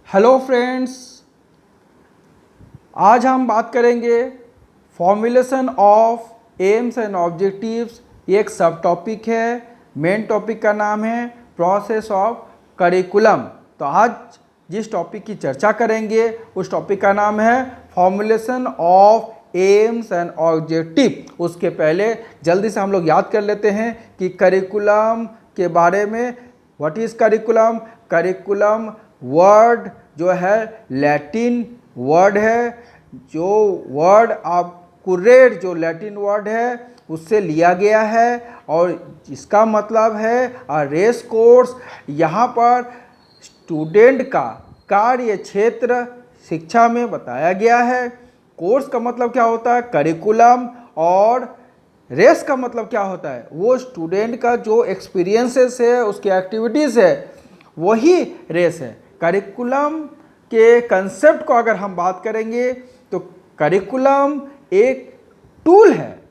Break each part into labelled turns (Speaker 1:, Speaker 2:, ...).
Speaker 1: Hello friends, आज हम बात करेंगे formulation of AIIMS and objectives. ये एक सब टॉपिक है। मेन टॉपिक का नाम है प्रोसेस ऑफ करिकुलम। तो आज जिस टॉपिक की चर्चा करेंगे उस टॉपिक का नाम है formulation of AIIMS and objective. उसके पहले जल्दी से हम लोग याद कर लेते हैं कि करिकुलम के बारे में। What is curriculum? Curriculum word जो है लैटिन वर्ड है। जो वर्ड अक्यूरेट जो लैटिन वर्ड है उससे लिया गया है और इसका मतलब है रेस कोर्स। यहाँ पर स्टूडेंट का कार्य क्षेत्र शिक्षा में बताया गया है। कोर्स का मतलब क्या होता है? करिकुलम। और रेस का मतलब क्या होता है? वो स्टूडेंट का जो एक्सपीरियंसेस है, उसकी एक्टिविटीज़ है, वही रेस है। करिकुलम के कंसेप्ट को अगर हम बात करेंगे तो करिकुलम एक टूल है।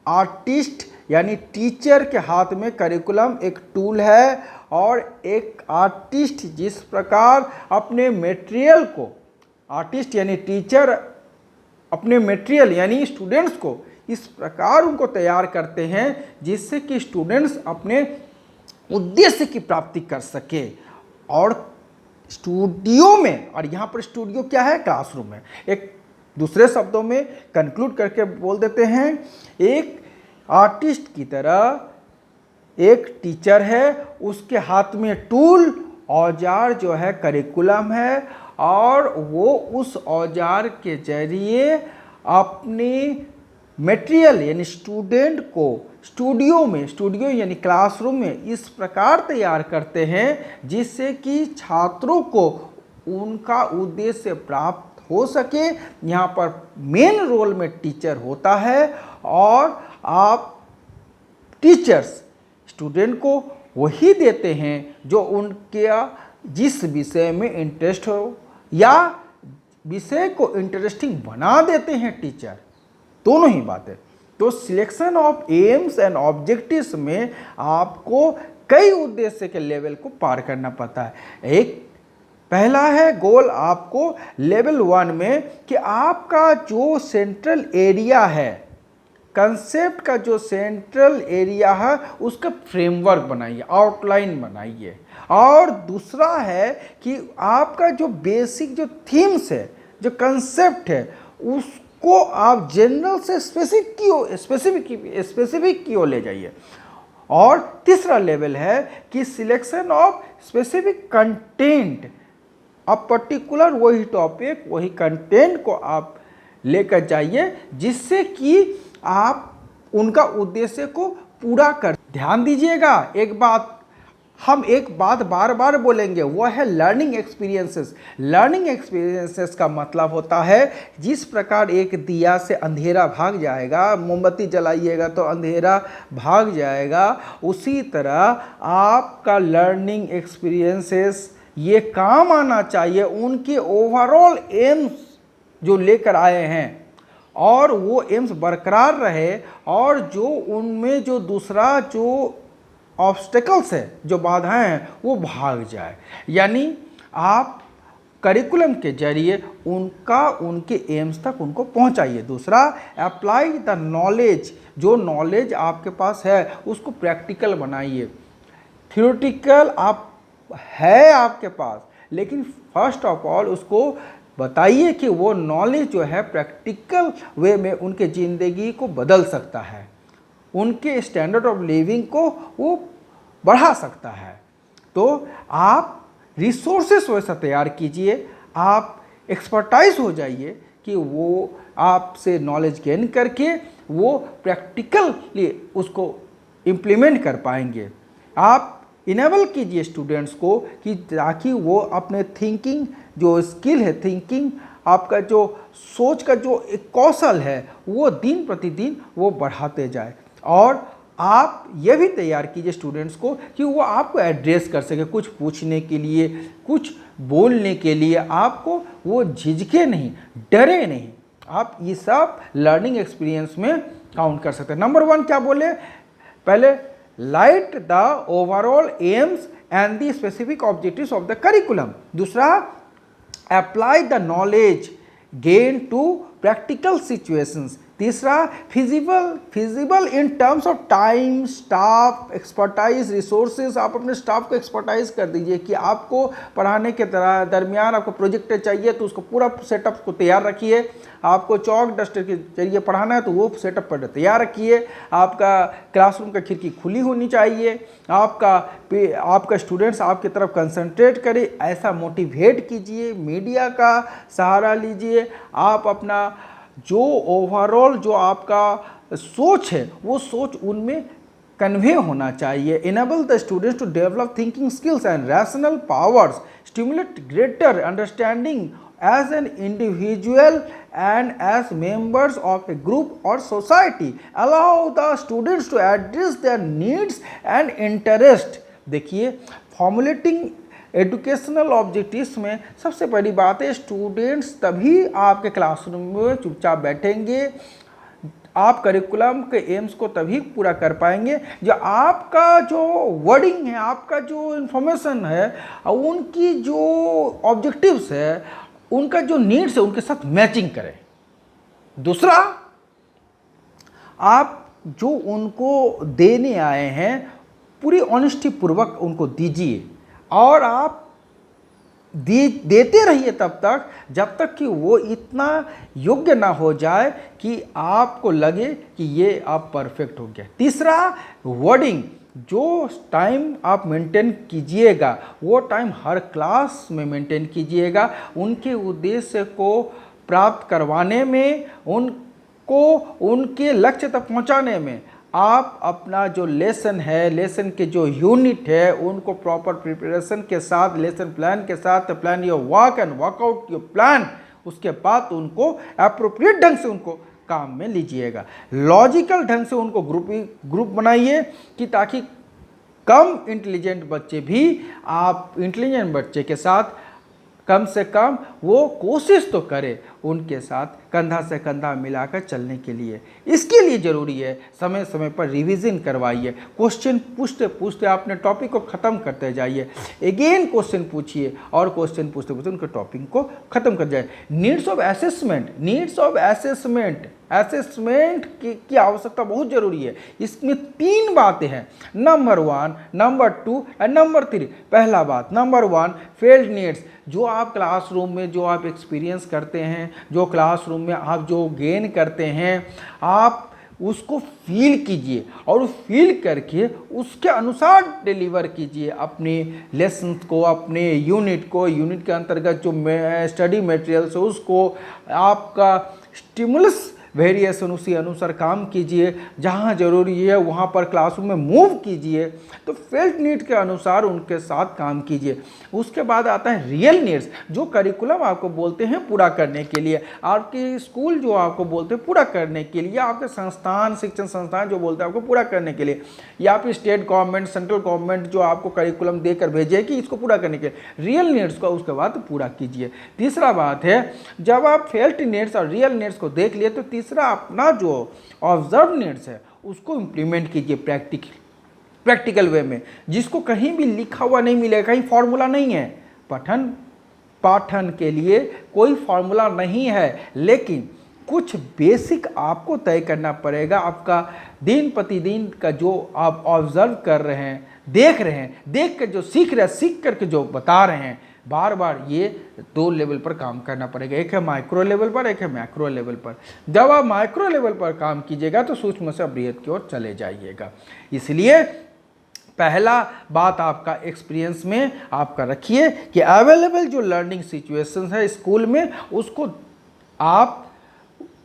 Speaker 1: आर्टिस्ट यानी टीचर के हाथ में करिकुलम एक टूल है और एक आर्टिस्ट जिस प्रकार अपने मटेरियल को, आर्टिस्ट यानी टीचर अपने मटेरियल यानी स्टूडेंट्स को इस प्रकार उनको तैयार करते हैं जिससे कि स्टूडेंट्स अपने उद्देश्य की प्राप्ति कर सके। और स्टूडियो में, और यहाँ पर स्टूडियो क्या है? क्लासरूम है। एक दूसरे शब्दों में कंक्लूड करके बोल देते हैं, एक आर्टिस्ट की तरह एक टीचर है, उसके हाथ में टूल औजार जो है करिकुलम है और वो उस औजार के जरिए अपनी मटेरियल यानी स्टूडेंट को स्टूडियो में, स्टूडियो यानी क्लासरूम में इस प्रकार तैयार करते हैं जिससे कि छात्रों को उनका उद्देश्य प्राप्त हो सके। यहाँ पर मेन रोल में टीचर होता है और आप टीचर्स स्टूडेंट को वही देते हैं जो उनके जिस विषय में इंटरेस्ट हो या विषय को इंटरेस्टिंग बना देते हैं टीचर। दोनों ही बातें। तो selection of AIIMS and objectives में आपको कई उद्देश्य के लेवल को पार करना पड़ता है। एक पहला है गोल आपको लेवल 1 में कि आपका जो सेंट्रल एरिया है, कंसेप्ट का जो सेंट्रल एरिया है उसका फ्रेमवर्क बनाइए, आउटलाइन बनाइए। और दूसरा है कि आपका जो बेसिक जो थीम्स है, जो कंसेप्ट है, उसको आप जनरल से स्पेसिफिक की ओर ले जाइए। और तीसरा लेवल है कि सिलेक्शन ऑफ स्पेसिफिक कंटेंट। अब पर्टिकुलर वही टॉपिक, वही कंटेंट को आप लेकर जाइए जिससे कि आप उनका उद्देश्य को पूरा कर। ध्यान दीजिएगा, हम एक बात बार बार बोलेंगे, वो है लर्निंग एक्सपीरियंसेस। लर्निंग एक्सपीरियंसेस का मतलब होता है जिस प्रकार एक दिया से अंधेरा भाग जाएगा, मोमबत्ती जलाइएगा तो अंधेरा भाग जाएगा, उसी तरह आपका लर्निंग एक्सपीरियंसेस ये काम आना चाहिए उनके ओवरऑल एम्स जो लेकर आए हैं और वो एम्स बरकरार रहे और जो उनमें जो दूसरा जो ऑब्स्टेकल्स है, जो बाधाएं हैं, वो भाग जाए। यानी आप करिकुलम के जरिए उनके एम्स तक उनको पहुंचाइए। दूसरा, अप्लाई द नॉलेज। जो नॉलेज आपके पास है उसको प्रैक्टिकल बनाइए। थ्योरेटिकल है आपके पास, लेकिन फर्स्ट ऑफ ऑल उसको बताइए कि वो नॉलेज जो है प्रैक्टिकल वे में उनके ज़िंदगी को बदल सकता है, उनके स्टैंडर्ड ऑफ लिविंग को वो बढ़ा सकता है। तो आप रिसोर्सेस वैसा तैयार कीजिए, आप एक्सपर्टाइज हो जाइए कि वो आपसे नॉलेज गेन करके वो प्रैक्टिकली उसको इम्प्लीमेंट कर पाएंगे। आप इनेबल कीजिए स्टूडेंट्स को कि ताकि वो अपने थिंकिंग जो स्किल है, थिंकिंग आपका जो सोच का जो एक कौशल है, वो दिन प्रतिदिन वो बढ़ाते जाए। और आप ये भी तैयार कीजिए स्टूडेंट्स को कि वो आपको एड्रेस कर सके, कुछ पूछने के लिए, कुछ बोलने के लिए आपको वो झिझके नहीं, डरे नहीं। आप ये सब लर्निंग एक्सपीरियंस में काउंट कर सकते हैं। नंबर 1 क्या बोले? पहले light the overall aims and the specific objectives of the curriculum. दूसरा, apply the knowledge gain to practical situations. तीसरा, feasible in terms of time, staff, expertise, resources. आप अपने स्टाफ को एक्सपर्टाइज कर दीजिए कि आपको पढ़ाने के दरमियान आपको प्रोजेक्टर चाहिए तो उसको पूरा सेटअप को तैयार रखिए। आपको चौक डस्टर के जरिए पढ़ाना है तो वो सेटअप पर तैयार रखिए। आपका क्लासरूम का खिड़की खुली होनी चाहिए। आपका स्टूडेंट्स आपकी तरफ कंसंट्रेट करे, ऐसा मोटिवेट कीजिए। मीडिया का सहारा लीजिए। आप अपना जो ओवरऑल जो आपका सोच है वो सोच उनमें कन्वे होना चाहिए। Enable the students to develop thinking skills and rational powers, stimulate greater understanding as an individual and as members of a group or society, allow the students to address their needs and interest। देखिए, formulating educational objectives में सबसे बड़ी बात है, students तभी आपके classroom में चुपचाप बैठेंगे, आप करिकुलम के एम्स को तभी पूरा कर पाएंगे जो आपका जो वर्डिंग है, आपका जो इन्फॉर्मेशन है, उनकी जो ऑब्जेक्टिव्स है, उनका जो नीड्स है उनके साथ मैचिंग करें। दूसरा, आप जो उनको देने आए हैं पूरी ऑनेस्टी पूर्वक उनको दीजिए और आप देते रहिए तब तक जब तक कि वो इतना योग्य ना हो जाए कि आपको लगे कि ये आप परफेक्ट हो गया। तीसरा, वर्डिंग, जो टाइम आप मेंटेन कीजिएगा वो टाइम हर क्लास में मेंटेन कीजिएगा। उनके उद्देश्य को प्राप्त करवाने में, उनको उनके लक्ष्य तक पहुंचाने में आप अपना जो लेसन है, लेसन के जो यूनिट है, उनको प्रॉपर प्रिपरेशन के साथ, लेसन प्लान के साथ plan your work and workout your plan. उसके बाद उनको अप्रोप्रिएट ढंग से उनको काम में लीजिएगा। लॉजिकल ढंग से उनको ग्रुप बनाइए कि ताकि कम इंटेलिजेंट बच्चे भी आप इंटेलिजेंट बच्चे के साथ कम से कम वो कोशिश तो करे उनके साथ कंधा से कंधा मिलाकर चलने के लिए। इसके लिए ज़रूरी है समय समय पर रिवीजन करवाइए, क्वेश्चन पूछते पूछते अपने टॉपिक को ख़त्म करते जाइए, अगेन क्वेश्चन पूछिए और क्वेश्चन पूछते पूछते उनके टॉपिक को ख़त्म कर जाए। नीड्स ऑफ असेसमेंट की आवश्यकता बहुत ज़रूरी है। इसमें 3 बातें हैं, नंबर 1, नंबर 2 एंड नंबर 3। पहला बात, नंबर 1, फील्ड नीड्स। जो आप क्लासरूम में जो आप एक्सपीरियंस करते हैं, जो क्लासरूम में आप जो गेन करते हैं, आप उसको फील कीजिए और फील करके उसके अनुसार डिलीवर कीजिए अपने लेसन्स को, अपने यूनिट को। यूनिट के अंतर्गत जो स्टडी मटेरियल्स है उसको आपका स्टिमुलस वेरिएशन उसी अनुसार काम कीजिए। जहाँ ज़रूरी है वहाँ पर क्लासरूम में मूव कीजिए, तो फेल्ट नीड के अनुसार उनके साथ काम कीजिए। उसके बाद आता है रियल नीड्स, जो करिकुलम आपको बोलते हैं पूरा करने के लिए, आपके स्कूल जो आपको बोलते हैं पूरा करने के लिए, आपके संस्थान, शिक्षण संस्थान जो बोलते हैं आपको पूरा करने के लिए, या फिर स्टेट गवर्नमेंट, सेंट्रल गवर्नमेंट जो आपको करिकुलम देकर भेजे कि इसको पूरा करने के लिए, रियल नीड्स को उसके बाद पूरा कीजिए। तीसरा बात है, जब आप फेल्ट नीड्स और रियल नीड्स को देख लिए तो तीसरा अपना जो ऑब्जर्व नीड्स है उसको इंप्लीमेंट कीजिए प्रैक्टिकल वे में, जिसको कहीं भी लिखा हुआ नहीं मिलेगा, कहीं फॉर्मूला नहीं है। पाठन के लिए कोई फॉर्मूला नहीं है, लेकिन कुछ बेसिक आपको तय करना पड़ेगा। आपका दिन प्रतिदिन का जो आप ऑब्जर्व कर रहे हैं, देख रहे हैं, देख कर जो सीख रहे हैं, सीख करके जो बता रहे हैं, बार बार ये 2 लेवल पर काम करना पड़ेगा। एक है माइक्रो लेवल पर, एक है मैक्रो लेवल पर। जब आप माइक्रो लेवल पर काम कीजिएगा तो सूक्ष्म से बृहद की ओर चले जाइएगा। इसलिए पहला बात आपका एक्सपीरियंस में आपका रखिए कि अवेलेबल जो लर्निंग सिचुएशंस है स्कूल में उसको आप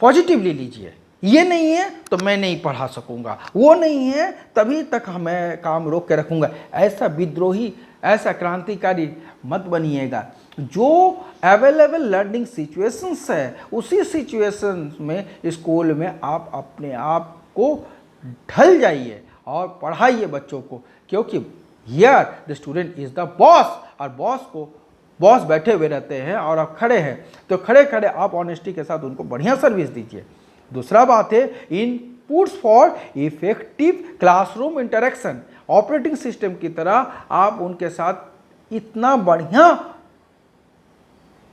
Speaker 1: पॉजिटिवली लीजिए। ये नहीं है तो मैं नहीं पढ़ा सकूंगा, वो नहीं है तभी तक मैं काम रोक के रखूंगा, ऐसा विद्रोही, ऐसा क्रांतिकारी मत बनिएगा। जो अवेलेबल लर्निंग सिचुएशंस है उसी सिचुएशंस में स्कूल में आप अपने आप को ढल जाइए और पढ़ाइए बच्चों को, क्योंकि here the student is the boss, और बॉस बैठे हुए रहते हैं और आप खड़े हैं, तो खड़े खड़े आप ऑनेस्टी के साथ उनको बढ़िया सर्विस दीजिए। दूसरा बात है inputs for effective classroom interaction. Operating system की तरह आप उनके साथ इतना बढ़िया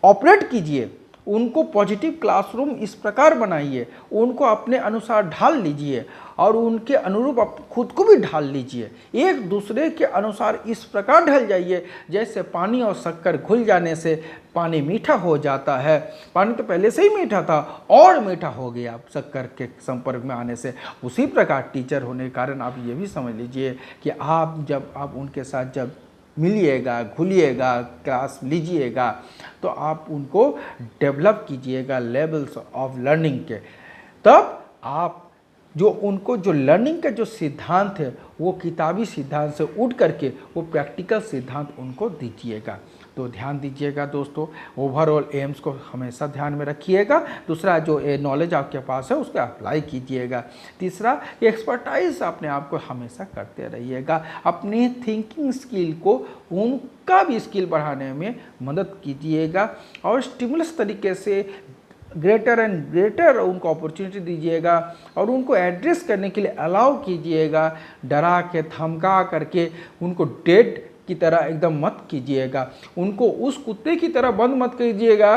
Speaker 1: ऑपरेट कीजिए, उनको पॉजिटिव क्लासरूम इस प्रकार बनाइए, उनको अपने अनुसार ढाल लीजिए और उनके अनुरूप आप खुद को भी ढाल लीजिए। एक दूसरे के अनुसार इस प्रकार ढल जाइए जैसे पानी और शक्कर घुल जाने से पानी मीठा हो जाता है। पानी तो पहले से ही मीठा था और मीठा हो गया शक्कर के संपर्क में आने से। उसी प्रकार टीचर होने के कारण आप ये भी समझ लीजिए कि जब आप उनके साथ जब मिलिएगा, घुलिएगा, क्लास लीजिएगा तो आप उनको डेवलप कीजिएगा लेवल्स ऑफ लर्निंग के। तब आप जो उनको जो लर्निंग का जो सिद्धांत है वो किताबी सिद्धांत से उठ करके वो प्रैक्टिकल सिद्धांत उनको दीजिएगा। तो ध्यान दीजिएगा दोस्तों, ओवरऑल एम्स को हमेशा ध्यान में रखिएगा। दूसरा, जो नॉलेज आपके पास है उसको अप्लाई कीजिएगा। तीसरा, एक्सपर्टाइज अपने आप को हमेशा करते रहिएगा। अपने थिंकिंग स्किल को, उनका भी स्किल बढ़ाने में मदद कीजिएगा और स्टिमुलस तरीके से ग्रेटर एंड ग्रेटर उनको अपॉर्चुनिटी दीजिएगा और उनको एड्रेस करने के लिए अलाउ कीजिएगा। डरा के, धमका करके उनको डेड की तरह एकदम मत कीजिएगा। उनको उस कुत्ते की तरह बंद मत कीजिएगा।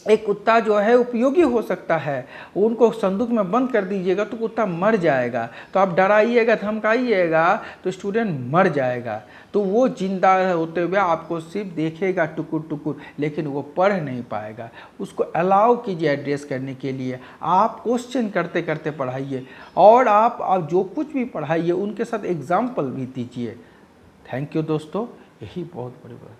Speaker 1: एक कुत्ता जो है उपयोगी हो सकता है, उनको संदूक में बंद कर दीजिएगा तो कुत्ता मर जाएगा। तो आप डराइएगा, धमकाइएगा तो स्टूडेंट मर जाएगा। तो वो जिंदा होते हुए आपको सिर्फ देखेगा टुकुर टुकुर, लेकिन वो पढ़ नहीं पाएगा। उसको अलाउ कीजिए एड्रेस करने के लिए। आप क्वेश्चन करते करते पढ़ाइए और आप जो कुछ भी पढ़ाइए उनके साथ एग्जाम्पल भी दीजिए। थैंक यू दोस्तों, यही बहुत बड़ी बात।